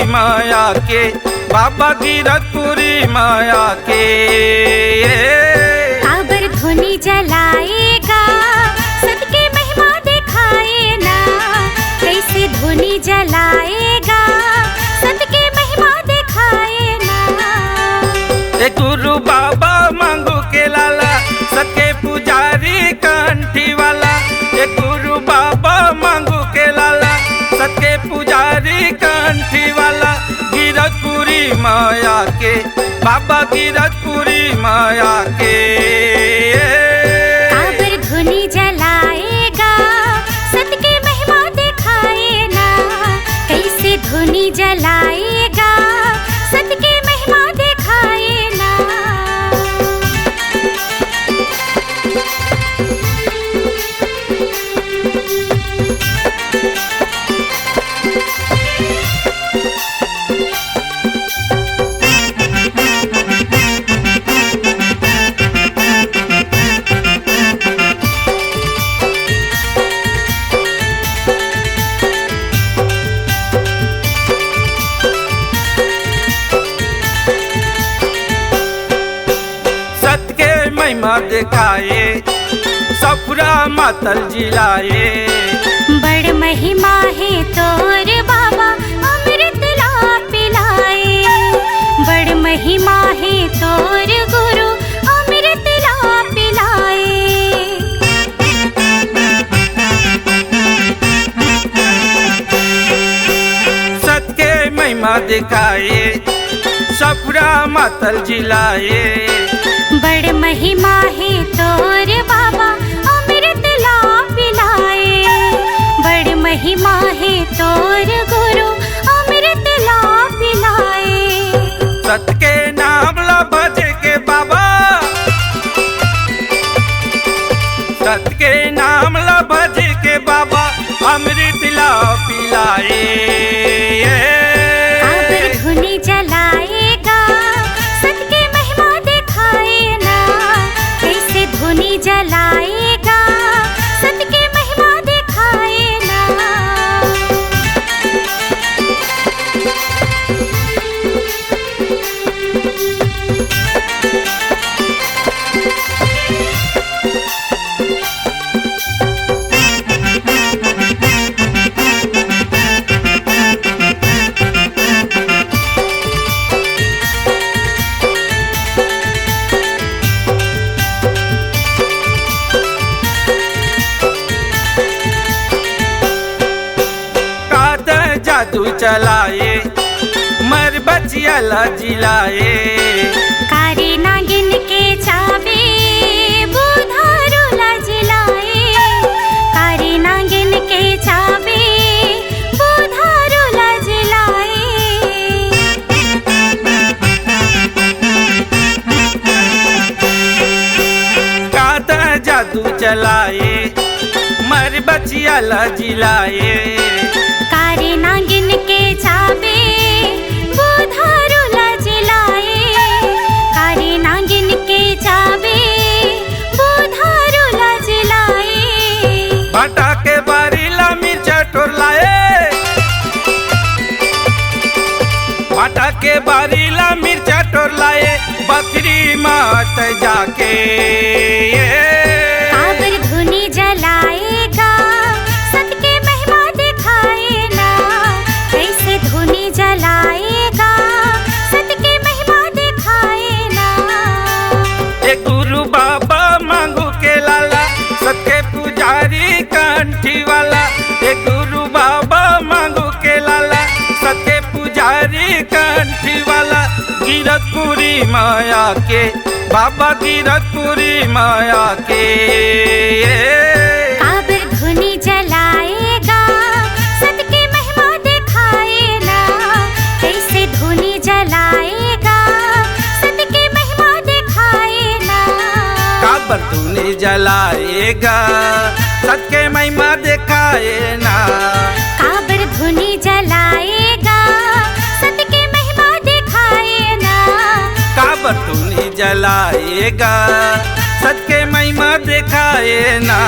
माया के, बाबा गिरधपुरी माया के। काबर धुनी जलाएगा, सदके महिमा दिखाए ना। कैसे धुनी जलाएगा, सदके महिमा दिखाए ना। गुरु बाबा मांगू के लाला, सके पुजारी कंठी वाला। गुरु बाबा मांगू के लाला, सके पुजारी कंठी वाला। गिरधपुरी माया के, बाबा गिरधपुरी माया के। काबर धुनी जलाएगा, सदके महिमा दिखाए ना। कैसे धुनी जलाएगा, सदके महिमा दिखाए ना। महिमा दिखाए, सफरा मातल जिलाए। बड़ महिमा है तोर बाबा, अमृत ला पिलाए। बड़ महिमा है तोर गुरु, अमृत ला पिलाए। सत्य महिमा दिखाए, सफरा मातल जिलाए। बड़ महिमा है तोर बाबा, अमृत ला पिलाए। बड़ महिमा है तोर गुरु, अमृत ला पिलाए। सत के नाम ला भजे के बाबा, सत के नाम ला भजे के बाबा, अमृत ला पिलाए। काबर धुनी जलाएगा, सदके महिमा दिखाए ना। कैसे धुनी जलाएगा, सदके महिमा दिखाए ना। जादू चलाए, मर बचिया ला जिलाए। कारी नागिन के चावे, बुधारू ला जिलाए। कारी नागिन के चावे, बुधारू ला जिलाए। कादा जादू चलाए, मर बचिया ला जिलाए। कारी नागिन के चावे, बुधारू ला जिलाए। कारी नागिन के चावे, बुधारू ला जिलाए। भाटा के बारी ला मिर्चा टोर लाए। भाटा के बारी ला मिर्चा टोर लाए, बकरी मात जाके। काबर धुनी जलाएगा, सदके महिमा दिखाए ना। कैसे धुनी जलाएगा, सदके महिमा दिखाए ना। एक गुरु बाबा मांगू के लाला, सत्य पुजारी कंठी वाला। एक गुरु बाबा मांगू के लाला, सत्य पुजारी कंठी वाला। गिरधपुरी माया के, बाबा गिरधपुरी माया के। काबर धुनी जलाएगा, सदके महिमा दिखाए ना। कैसे धुनी जलाएगा, सदके महिमा दिखाए ना। काबर धुनी जलाएगा, सत्य महिमा दिखाए ना। काबर धुनी जलाएगा, सदके महिमा दिखाए ना। काबर धुनी जलाएगा, सत्य महिमा दिखाए ना।